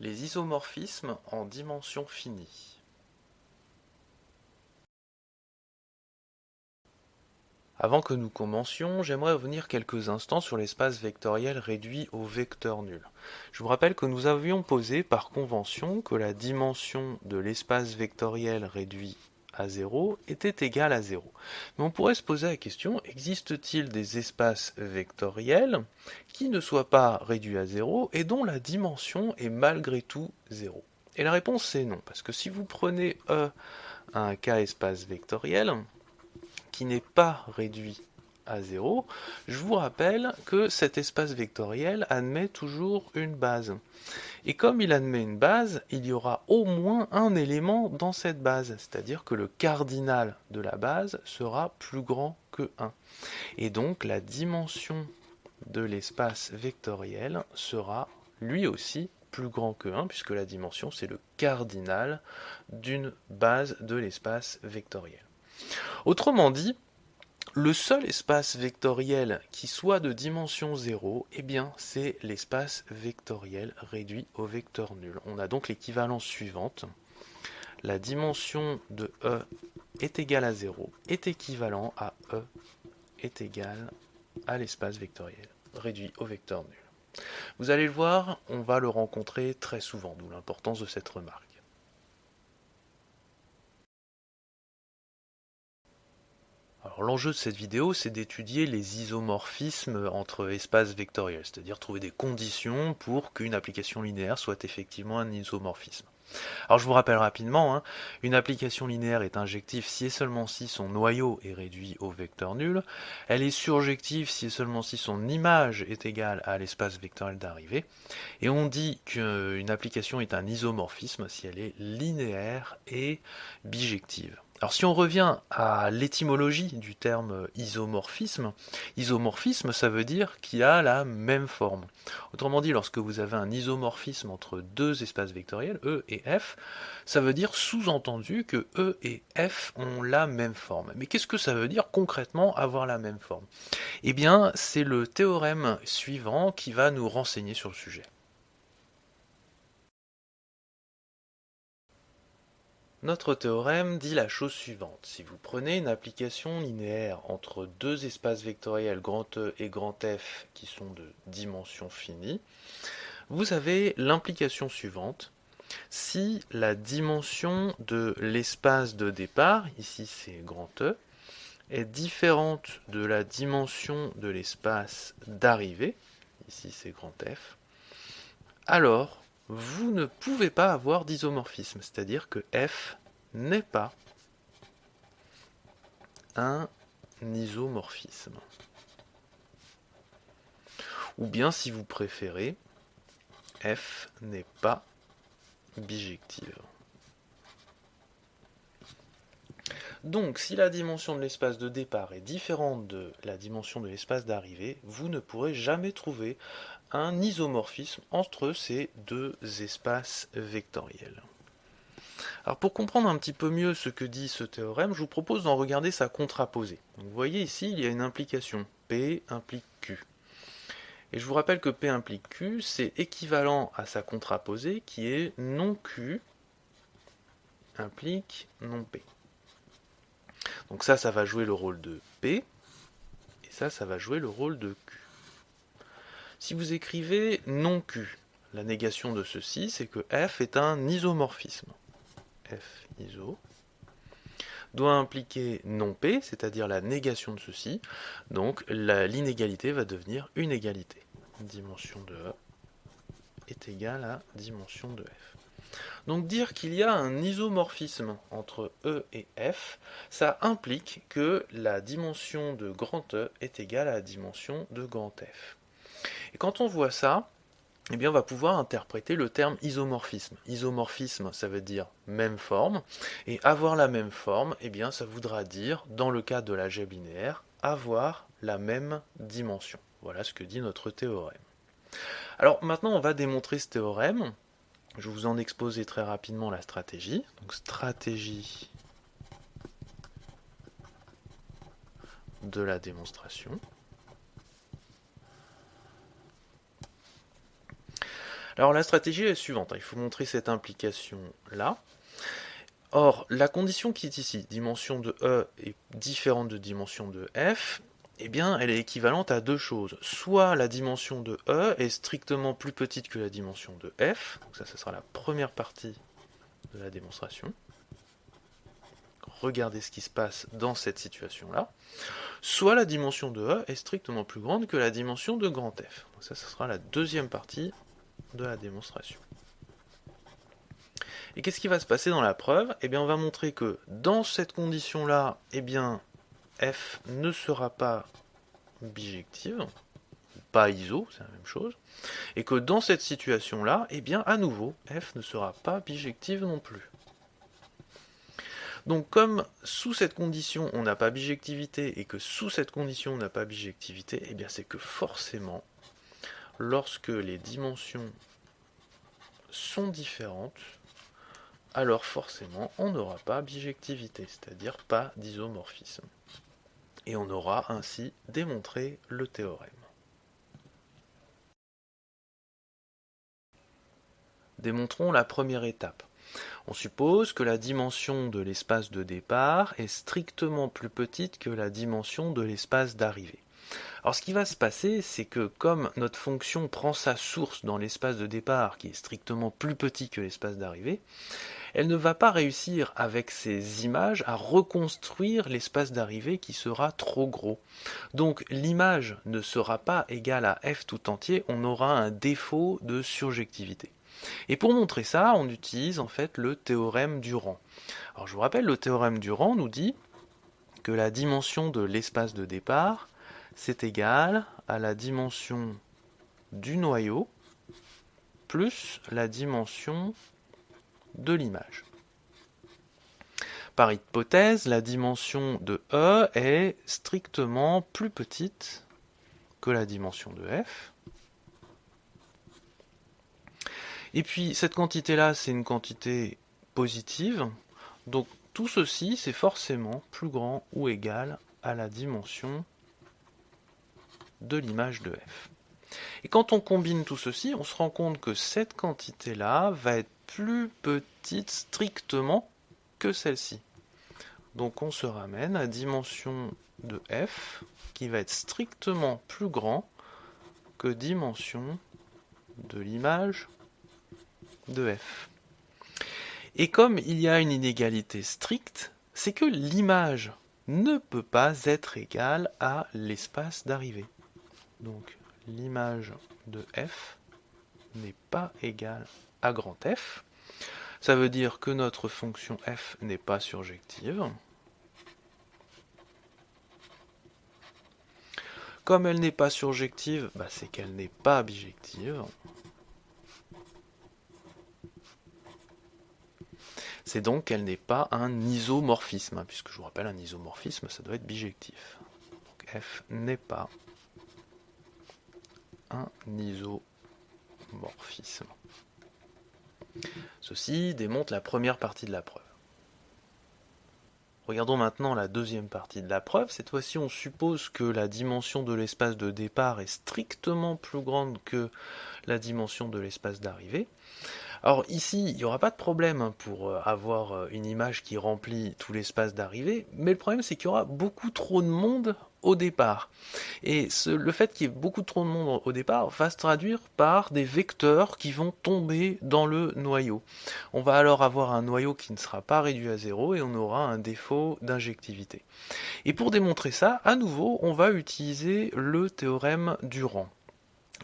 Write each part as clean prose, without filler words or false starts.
Les isomorphismes en dimension finie. Avant que nous commencions, j'aimerais revenir quelques instants sur l'espace vectoriel réduit au vecteur nul. Je vous rappelle que nous avions posé par convention que la dimension de l'espace vectoriel réduit à 0 était égale à 0. Mais on pourrait se poser la question, existe-t-il des espaces vectoriels qui ne soient pas réduits à 0 et dont la dimension est malgré tout 0? Et la réponse c'est non, parce que si vous prenez E un K-espace vectoriel qui n'est pas réduit à 0, je vous rappelle que cet espace vectoriel admet toujours une base. Et comme il admet une base, il y aura au moins un élément dans cette base, c'est-à-dire que le cardinal de la base sera plus grand que 1. Et donc la dimension de l'espace vectoriel sera lui aussi plus grand que 1, puisque la dimension c'est le cardinal d'une base de l'espace vectoriel. Autrement dit, le seul espace vectoriel qui soit de dimension 0, eh bien, c'est l'espace vectoriel réduit au vecteur nul. On a donc l'équivalence suivante. La dimension de E est égale à 0 est équivalent à E est égal à l'espace vectoriel réduit au vecteur nul. Vous allez le voir, on va le rencontrer très souvent, d'où l'importance de cette remarque. Alors l'enjeu de cette vidéo, c'est d'étudier les isomorphismes entre espaces vectoriels, c'est-à-dire trouver des conditions pour qu'une application linéaire soit effectivement un isomorphisme. Alors je vous rappelle rapidement, une application linéaire est injective si et seulement si son noyau est réduit au vecteur nul, elle est surjective si et seulement si son image est égale à l'espace vectoriel d'arrivée, et on dit qu'une application est un isomorphisme si elle est linéaire et bijective. Alors si on revient à l'étymologie du terme isomorphisme, isomorphisme ça veut dire qu'il a la même forme. Autrement dit, lorsque vous avez un isomorphisme entre deux espaces vectoriels, E et F, ça veut dire sous-entendu que E et F ont la même forme. Mais qu'est-ce que ça veut dire concrètement avoir la même forme? Eh bien, c'est le théorème suivant qui va nous renseigner sur le sujet. Notre théorème dit la chose suivante. Si vous prenez une application linéaire entre deux espaces vectoriels grand E et grand F qui sont de dimension finie, vous avez l'implication suivante. Si la dimension de l'espace de départ, ici c'est grand E, est différente de la dimension de l'espace d'arrivée, ici c'est grand F, alors vous ne pouvez pas avoir d'isomorphisme, c'est-à-dire que F n'est pas un isomorphisme. Ou bien, si vous préférez, F n'est pas bijective. Donc, si la dimension de l'espace de départ est différente de la dimension de l'espace d'arrivée, vous ne pourrez jamais trouver un isomorphisme entre ces deux espaces vectoriels. Alors pour comprendre un petit peu mieux ce que dit ce théorème, je vous propose d'en regarder sa contraposée. Donc, vous voyez ici, il y a une implication. P implique Q. Et je vous rappelle que P implique Q, c'est équivalent à sa contraposée qui est non Q implique non P. Donc ça va jouer le rôle de P, et ça va jouer le rôle de Q. Si vous écrivez non Q, la négation de ceci, c'est que F est un isomorphisme. F iso doit impliquer non P, c'est-à-dire la négation de ceci, donc l'inégalité va devenir une égalité. Dimension de E est égale à dimension de F. Donc dire qu'il y a un isomorphisme entre E et F, ça implique que la dimension de grand E est égale à la dimension de grand F. Et quand on voit ça, eh bien on va pouvoir interpréter le terme isomorphisme. Isomorphisme, ça veut dire même forme, et avoir la même forme, eh bien ça voudra dire, dans le cas de l'algèbre linéaire, avoir la même dimension. Voilà ce que dit notre théorème. Alors maintenant on va démontrer ce théorème. Je vais vous en exposer très rapidement la stratégie. Donc stratégie de la démonstration. Alors la stratégie est la suivante, il faut montrer cette implication-là. Or, la condition qui est ici, dimension de E est différente de dimension de F, eh bien, elle est équivalente à deux choses. Soit la dimension de E est strictement plus petite que la dimension de F, donc ça sera la première partie de la démonstration. Regardez ce qui se passe dans cette situation-là. Soit la dimension de E est strictement plus grande que la dimension de grand F. Donc ça sera la deuxième partie de la démonstration. Et qu'est-ce qui va se passer dans la preuve? Eh bien, on va montrer que dans cette condition-là, eh bien, F ne sera pas bijective, pas iso, c'est la même chose, et que dans cette situation-là, eh bien, à nouveau, F ne sera pas bijective non plus. Donc, comme sous cette condition, on n'a pas bijectivité, et que sous cette condition, on n'a pas bijectivité, eh bien, c'est que forcément, lorsque les dimensions sont différentes, alors forcément on n'aura pas bijectivité, c'est-à-dire pas d'isomorphisme. Et on aura ainsi démontré le théorème. Démontrons la première étape. On suppose que la dimension de l'espace de départ est strictement plus petite que la dimension de l'espace d'arrivée. Alors ce qui va se passer, c'est que comme notre fonction prend sa source dans l'espace de départ qui est strictement plus petit que l'espace d'arrivée, elle ne va pas réussir avec ces images à reconstruire l'espace d'arrivée qui sera trop gros. Donc l'image ne sera pas égale à f tout entier, on aura un défaut de surjectivité. Et pour montrer ça, on utilise en fait le théorème du rang. Alors je vous rappelle, le théorème du rang nous dit que la dimension de l'espace de départ, c'est égal à la dimension du noyau plus la dimension de l'image. Par hypothèse, la dimension de E est strictement plus petite que la dimension de F. Et puis cette quantité-là, c'est une quantité positive, donc tout ceci, c'est forcément plus grand ou égal à la dimension de l'image de F. Et quand on combine tout ceci, on se rend compte que cette quantité-là va être plus petite strictement que celle-ci. Donc on se ramène à dimension de F qui va être strictement plus grand que dimension de l'image de F. Et comme il y a une inégalité stricte, c'est que l'image ne peut pas être égale à l'espace d'arrivée. Donc l'image de F n'est pas égale à grand F. Ça veut dire que notre fonction f n'est pas surjective. Comme elle n'est pas surjective, c'est qu'elle n'est pas bijective. C'est donc qu'elle n'est pas un isomorphisme, puisque je vous rappelle, un isomorphisme, ça doit être bijectif. Donc f n'est pas un isomorphisme. Ceci démontre la première partie de la preuve. Regardons maintenant la deuxième partie de la preuve. Cette fois-ci, on suppose que la dimension de l'espace de départ est strictement plus grande que la dimension de l'espace d'arrivée. Alors ici, il n'y aura pas de problème pour avoir une image qui remplit tout l'espace d'arrivée, mais le problème c'est qu'il y aura beaucoup trop de monde au départ. Et le fait qu'il y ait beaucoup trop de monde au départ va se traduire par des vecteurs qui vont tomber dans le noyau. On va alors avoir un noyau qui ne sera pas réduit à zéro et on aura un défaut d'injectivité. Et pour démontrer ça, à nouveau, on va utiliser le théorème du rang.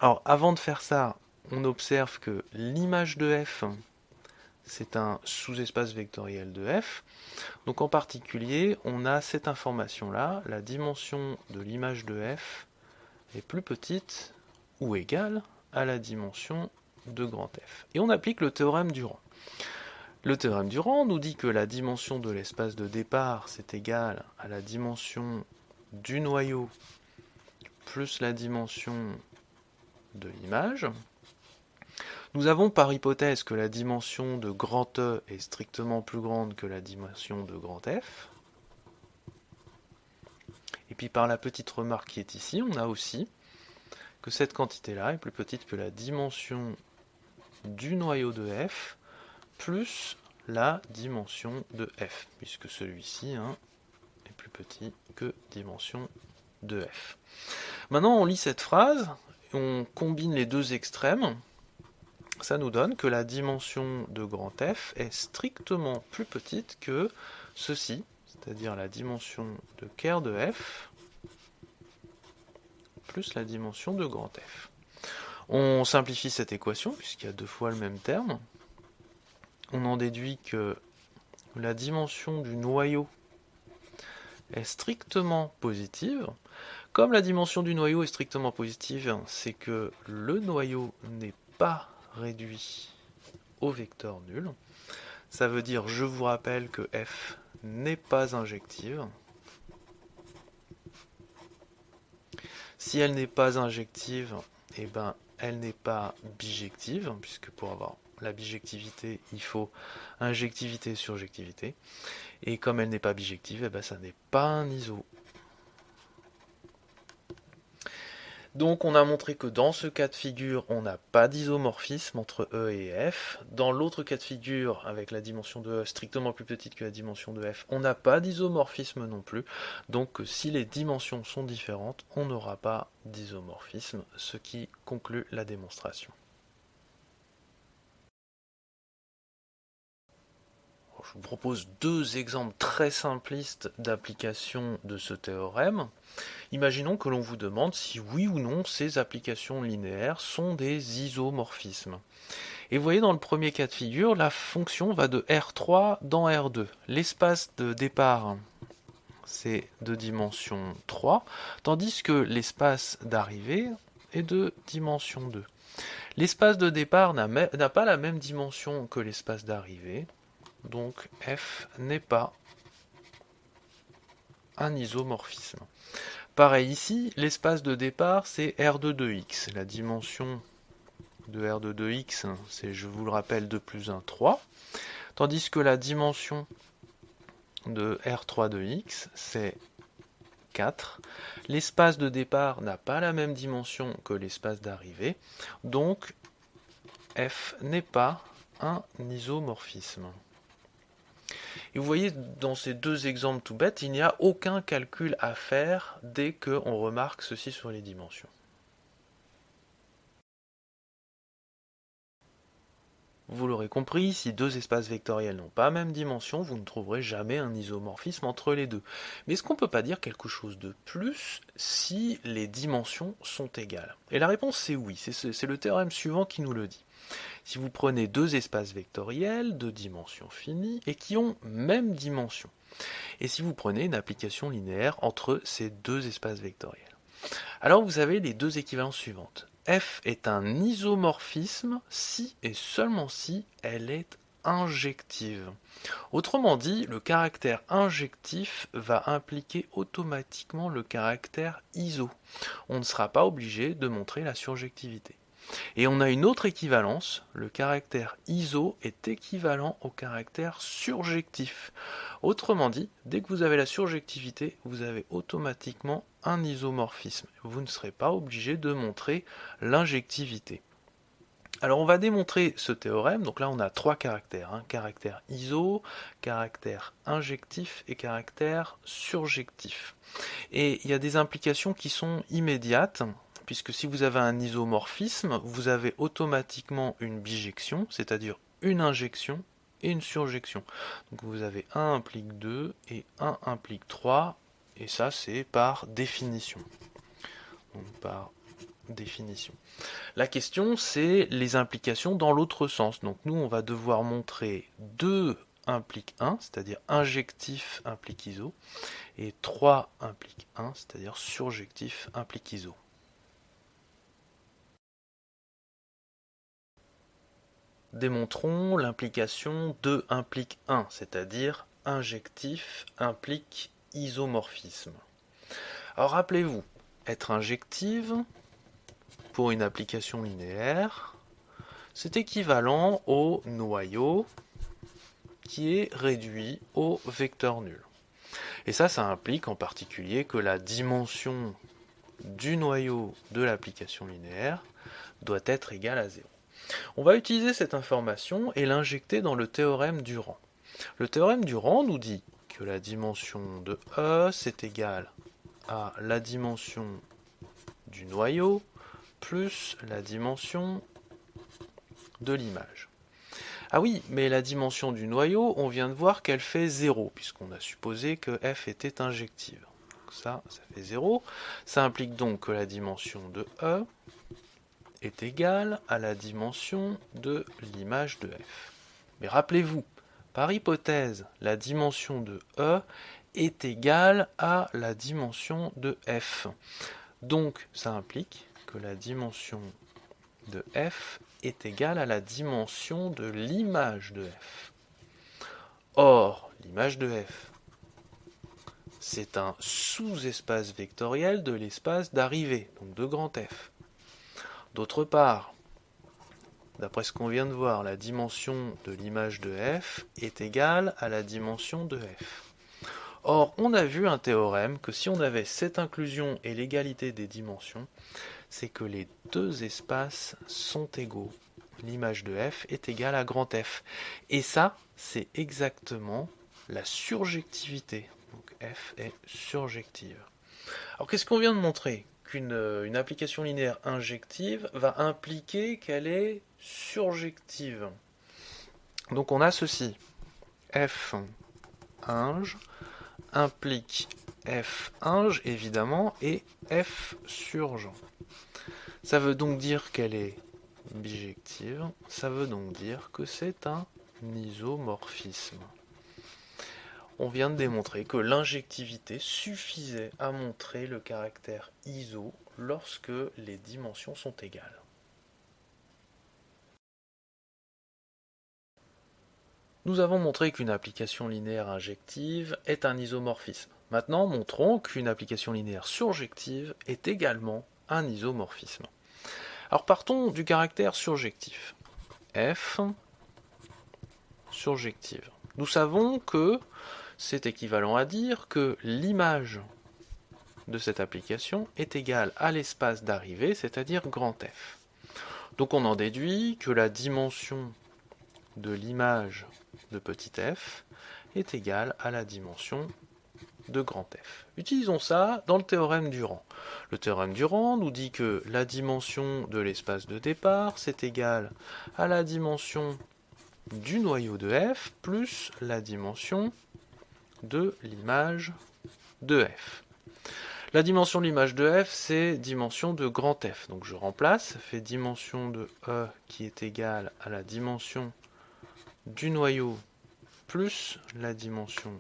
Alors avant de faire ça, on observe que l'image de f, c'est un sous-espace vectoriel de f. Donc en particulier, on a cette information-là, la dimension de l'image de f est plus petite ou égale à la dimension de grand F. Et on applique le théorème du rang. Le théorème du rang nous dit que la dimension de l'espace de départ, c'est égal à la dimension du noyau plus la dimension de l'image. Nous avons par hypothèse que la dimension de grand E est strictement plus grande que la dimension de grand F. Et puis par la petite remarque qui est ici, on a aussi que cette quantité-là est plus petite que la dimension du noyau de f plus la dimension de f, puisque celui-ci est plus petit que dimension de f. Maintenant, on lit cette phrase, on combine les deux extrêmes, ça nous donne que la dimension de grand F est strictement plus petite que ceci, c'est-à-dire la dimension de ker de f plus la dimension de grand F. On simplifie cette équation, puisqu'il y a deux fois le même terme. On en déduit que la dimension du noyau est strictement positive. Comme la dimension du noyau est strictement positive, c'est que le noyau n'est pas réduit au vecteur nul. Ça veut dire, je vous rappelle que f n'est pas injective. Si elle n'est pas injective, eh ben, elle n'est pas bijective, puisque pour avoir la bijectivité, il faut injectivité, surjectivité. Et comme elle n'est pas bijective, eh ben, ça n'est pas un iso. Donc on a montré que dans ce cas de figure, on n'a pas d'isomorphisme entre E et F. Dans l'autre cas de figure, avec la dimension de E strictement plus petite que la dimension de F, on n'a pas d'isomorphisme non plus. Donc si les dimensions sont différentes, on n'aura pas d'isomorphisme, ce qui conclut la démonstration. Je vous propose deux exemples très simplistes d'application de ce théorème. Imaginons que l'on vous demande si oui ou non ces applications linéaires sont des isomorphismes. Et vous voyez dans le premier cas de figure, la fonction va de R3 dans R2. L'espace de départ, c'est de dimension 3, tandis que l'espace d'arrivée est de dimension 2. L'espace de départ n'a pas la même dimension que l'espace d'arrivée, donc F n'est pas un isomorphisme. Pareil ici, l'espace de départ c'est R2 de x. La dimension de R2 de x, c'est, je vous le rappelle, 2 plus 1, 3. Tandis que la dimension de R3 de x, c'est 4. L'espace de départ n'a pas la même dimension que l'espace d'arrivée, donc F n'est pas un isomorphisme. Et vous voyez, dans ces deux exemples tout bêtes, il n'y a aucun calcul à faire dès qu'on remarque ceci sur les dimensions. Vous l'aurez compris, si deux espaces vectoriels n'ont pas la même dimension, vous ne trouverez jamais un isomorphisme entre les deux. Mais est-ce qu'on ne peut pas dire quelque chose de plus si les dimensions sont égales? Et la réponse c'est oui, c'est le théorème suivant qui nous le dit. Si vous prenez deux espaces vectoriels de dimension finie et qui ont même dimension, et si vous prenez une application linéaire entre ces deux espaces vectoriels, alors vous avez les deux équivalences suivantes. F est un isomorphisme si et seulement si elle est injective. Autrement dit, le caractère injectif va impliquer automatiquement le caractère iso. On ne sera pas obligé de montrer la surjectivité. Et on a une autre équivalence, le caractère iso est équivalent au caractère surjectif. Autrement dit, dès que vous avez la surjectivité, vous avez automatiquement un isomorphisme. Vous ne serez pas obligé de montrer l'injectivité. Alors on va démontrer ce théorème, donc là on a trois caractères, caractère iso, caractère injectif et caractère surjectif. Et il y a des implications qui sont immédiates, puisque si vous avez un isomorphisme, vous avez automatiquement une bijection, c'est-à-dire une injection et une surjection. Donc vous avez 1 implique 2 et 1 implique 3, et ça c'est par définition. Donc par définition. La question c'est les implications dans l'autre sens. Donc nous on va devoir montrer 2 implique 1, c'est-à-dire injectif implique iso, et 3 implique 1, c'est-à-dire surjectif implique iso. Démontrons l'implication 2 implique 1, c'est-à-dire injectif implique isomorphisme. Alors rappelez-vous, être injective pour une application linéaire, c'est équivalent au noyau qui est réduit au vecteur nul. Et ça implique en particulier que la dimension du noyau de l'application linéaire doit être égale à 0. On va utiliser cette information et l'injecter dans le théorème du rang. Le théorème du rang nous dit que la dimension de E, c'est égal à la dimension du noyau plus la dimension de l'image. Ah oui, mais la dimension du noyau, on vient de voir qu'elle fait 0, puisqu'on a supposé que f était injective. Donc ça fait 0. Ça implique donc que la dimension de E est égale à la dimension de l'image de f. Mais rappelez-vous, par hypothèse, la dimension de E est égale à la dimension de f. Donc ça implique que la dimension de f est égale à la dimension de l'image de f. Or, l'image de f, c'est un sous-espace vectoriel de l'espace d'arrivée, donc de grand F. D'autre part, d'après ce qu'on vient de voir, la dimension de l'image de f est égale à la dimension de f. Or, on a vu un théorème que si on avait cette inclusion et l'égalité des dimensions, c'est que les deux espaces sont égaux. L'image de f est égale à grand F. Et ça, c'est exactement la surjectivité. Donc f est surjective. Alors qu'est-ce qu'on vient de montrer? Qu'une application linéaire injective va impliquer qu'elle est surjective. Donc on a ceci. F inj implique f inj évidemment et f surge. Ça veut donc dire qu'elle est bijective, ça veut donc dire que c'est un isomorphisme. On vient de démontrer que l'injectivité suffisait à montrer le caractère iso lorsque les dimensions sont égales. Nous avons montré qu'une application linéaire injective est un isomorphisme. Maintenant, montrons qu'une application linéaire surjective est également un isomorphisme. Alors partons du caractère surjectif. F surjective. Nous savons que c'est équivalent à dire que l'image de cette application est égale à l'espace d'arrivée, c'est-à-dire grand F. Donc on en déduit que la dimension de l'image de petit f est égale à la dimension de grand F. Utilisons ça dans le théorème du rang. Le théorème du rang nous dit que la dimension de l'espace de départ, c'est égal à la dimension du noyau de f plus la dimension de l'image de f. La dimension de l'image de f, c'est dimension de grand F. Donc je remplace, ça fait dimension de E qui est égale à la dimension du noyau plus la dimension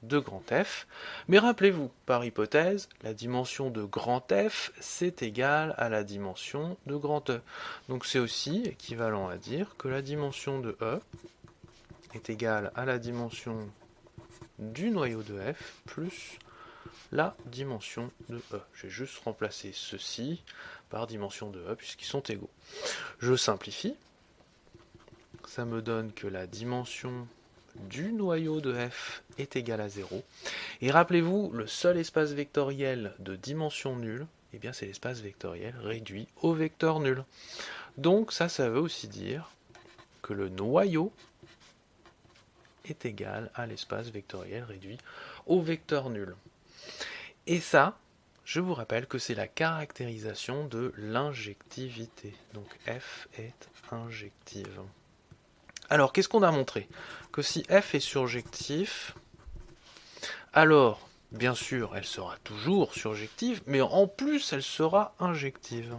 de grand F. Mais rappelez-vous, par hypothèse, la dimension de grand F, c'est égal à la dimension de grand E. Donc c'est aussi équivalent à dire que la dimension de E est égale à la dimension du noyau de F plus la dimension de E. J'ai juste remplacé ceci par dimension de E puisqu'ils sont égaux. Je simplifie. Ça me donne que la dimension du noyau de f est égale à 0. Et rappelez-vous, le seul espace vectoriel de dimension nulle, eh bien c'est l'espace vectoriel réduit au vecteur nul. Donc ça veut aussi dire que le noyau est égal à l'espace vectoriel réduit au vecteur nul. Et ça, je vous rappelle que c'est la caractérisation de l'injectivité. Donc f est injective. Alors, qu'est-ce qu'on a montré? Que si f est surjectif, alors, bien sûr, elle sera toujours surjective, mais en plus, elle sera injective.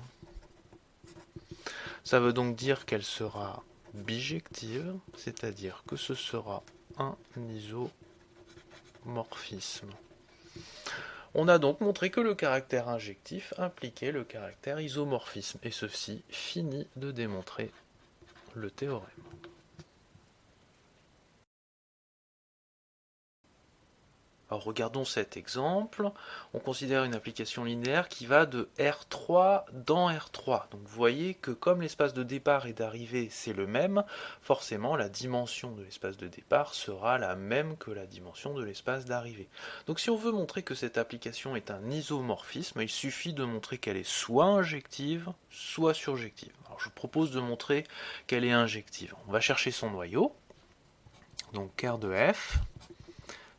Ça veut donc dire qu'elle sera bijective, c'est-à-dire que ce sera un isomorphisme. On a donc montré que le caractère injectif impliquait le caractère isomorphisme, et ceci finit de démontrer le théorème. Alors regardons cet exemple. On considère une application linéaire qui va de R3 dans R3. Donc vous voyez que comme l'espace de départ et d'arrivée c'est le même, forcément la dimension de l'espace de départ sera la même que la dimension de l'espace d'arrivée. Donc si on veut montrer que cette application est un isomorphisme, il suffit de montrer qu'elle est soit injective, soit surjective. Alors je vous propose de montrer qu'elle est injective. On va chercher son noyau. Donc R de F,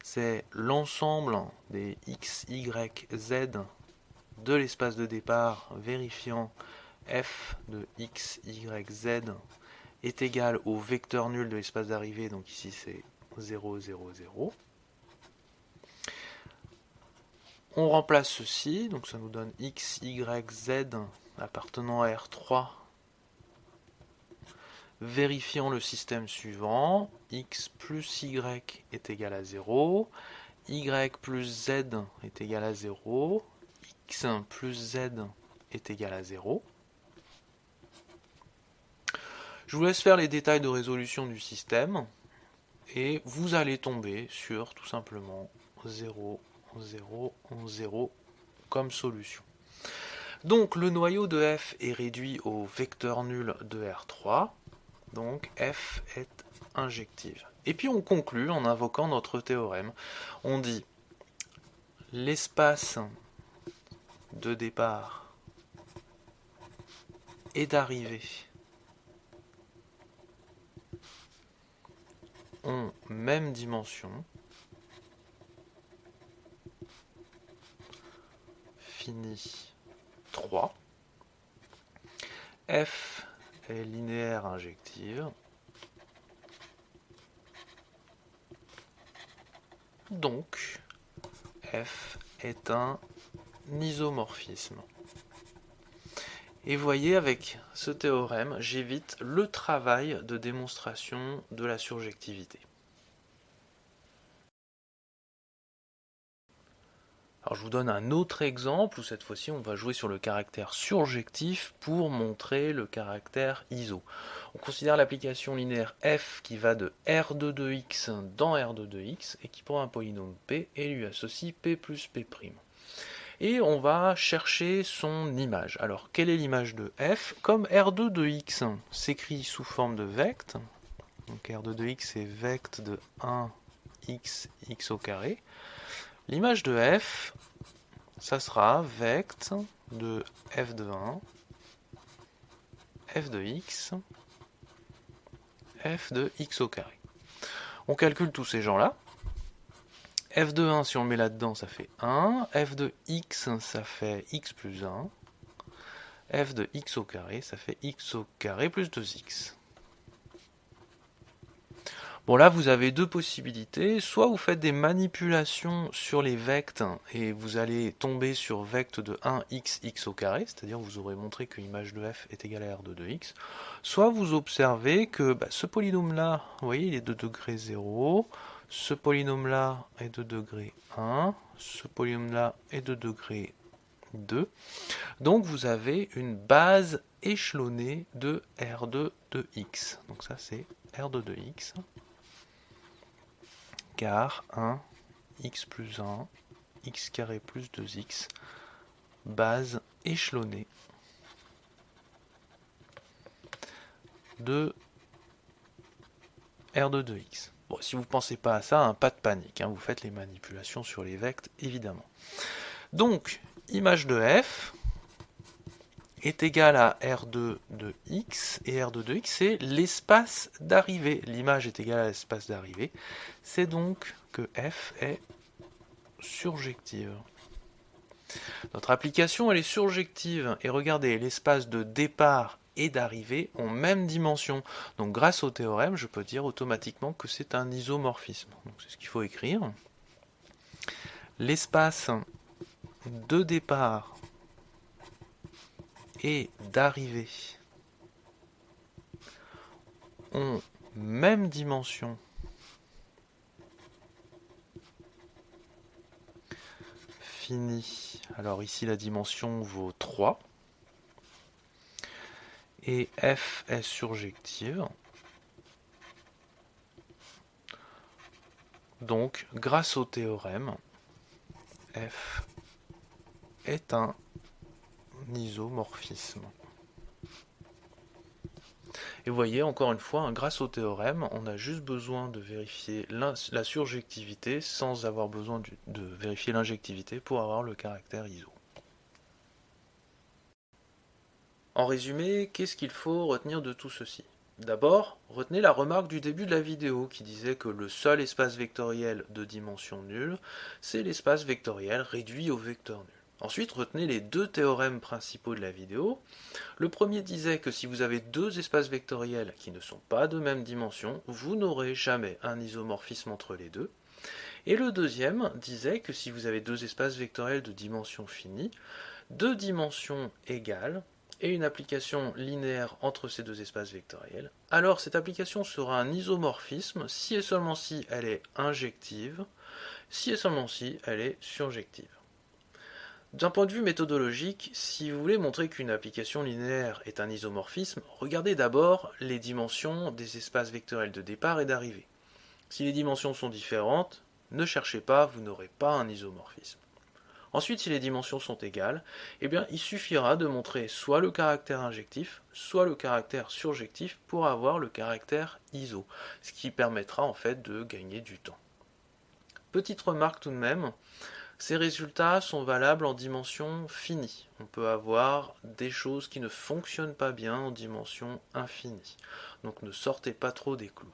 c'est l'ensemble des x, y, z de l'espace de départ vérifiant f de x, y, z est égal au vecteur nul de l'espace d'arrivée, donc ici c'est 0, 0, 0. On remplace ceci, donc ça nous donne x, y, z appartenant à R3 vérifiant le système suivant, x plus y est égal à 0, y plus z est égal à 0, x plus z est égal à 0. Je vous laisse faire les détails de résolution du système, et vous allez tomber sur tout simplement 0, 0, 0 comme solution. Donc le noyau de f est réduit au vecteur nul de R3, donc f est injective. Et puis on conclut en invoquant notre théorème. On dit l'espace de départ et d'arrivée ont même dimension, fini 3. F est linéaire injective. Donc, F est un isomorphisme. Et voyez, avec ce théorème, j'évite le travail de démonstration de la surjectivité. Alors je vous donne un autre exemple où cette fois-ci on va jouer sur le caractère surjectif pour montrer le caract'ère iso. On considère l'application linéaire f qui va de R2 de x dans R2 de x et qui prend un polynôme p et lui associe p plus p'. Et on va chercher son image. Alors quelle est l'image de f? Comme R2 de x s'écrit sous forme de vecte, donc R2 de x est vecte de 1x, x au carré, l'image de f, ça sera vecte de f de 1, f de x, f de x au carré. On calcule tous ces gens-là. F de 1, si on le met là-dedans, ça fait 1. F de x, ça fait x plus 1. F de x au carré, ça fait x au carré plus 2x. Bon, là, vous avez deux possibilités. Soit vous faites des manipulations sur les vectes et vous allez tomber sur vecte de 1x, x au carré, c'est-à-dire vous aurez montré que l'image de f est égale à R2 de x. Soit vous observez que ce polynôme-là, vous voyez, il est de degré 0. Ce polynôme-là est de degré 1. Ce polynôme-là est de degré 2. Donc vous avez une base échelonnée de R2 de x. Donc ça, c'est R2 de x. Car 1, x plus 1, x carré plus 2x, base échelonnée de R2 de x. Bon, si vous ne pensez pas à ça, pas de panique, vous faites les manipulations sur les vectes, évidemment. Donc, image de f est égale à R2 de x, et R2 de x, c'est l'espace d'arrivée. L'image est égale à l'espace d'arrivée. C'est donc que f est surjective. Notre application, elle est surjective. Et regardez, l'espace de départ et d'arrivée ont même dimension. Donc grâce au théorème, je peux dire automatiquement que c'est un isomorphisme. Donc c'est ce qu'il faut écrire. L'espace de départ et d'arrivée ont même dimension fini. Alors ici la dimension vaut 3 et f est surjective. donc, grâce au théorème, F est un isomorphisme. Et vous voyez, encore une fois, grâce au théorème, on a juste besoin de vérifier la surjectivité sans avoir besoin de vérifier l'injectivité pour avoir le caractère iso. En résumé, qu'est-ce qu'il faut retenir de tout ceci? D'abord, retenez la remarque du début de la vidéo qui disait que le seul espace vectoriel de dimension nulle, c'est l'espace vectoriel réduit au vecteur nul. Ensuite, retenez les deux théorèmes principaux de la vidéo. Le premier disait que si vous avez deux espaces vectoriels qui ne sont pas de même dimension, vous n'aurez jamais un isomorphisme entre les deux. Et le deuxième disait que si vous avez deux espaces vectoriels de dimension finie, deux dimensions égales, et une application linéaire entre ces deux espaces vectoriels, alors cette application sera un isomorphisme si et seulement si elle est injective, si et seulement si elle est surjective. D'un point de vue méthodologique, si vous voulez montrer qu'une application linéaire est un isomorphisme, regardez d'abord les dimensions des espaces vectoriels de départ et d'arrivée. Si les dimensions sont différentes, ne cherchez pas, vous n'aurez pas un isomorphisme. Ensuite, si les dimensions sont égales, eh bien, il suffira de montrer soit le caractère injectif, soit le caractère surjectif pour avoir le caractère iso, ce qui permettra en fait de gagner du temps. Petite remarque tout de même, ces résultats sont valables en dimension finie. On peut avoir des choses qui ne fonctionnent pas bien en dimension infinie. Donc ne sortez pas trop des clous.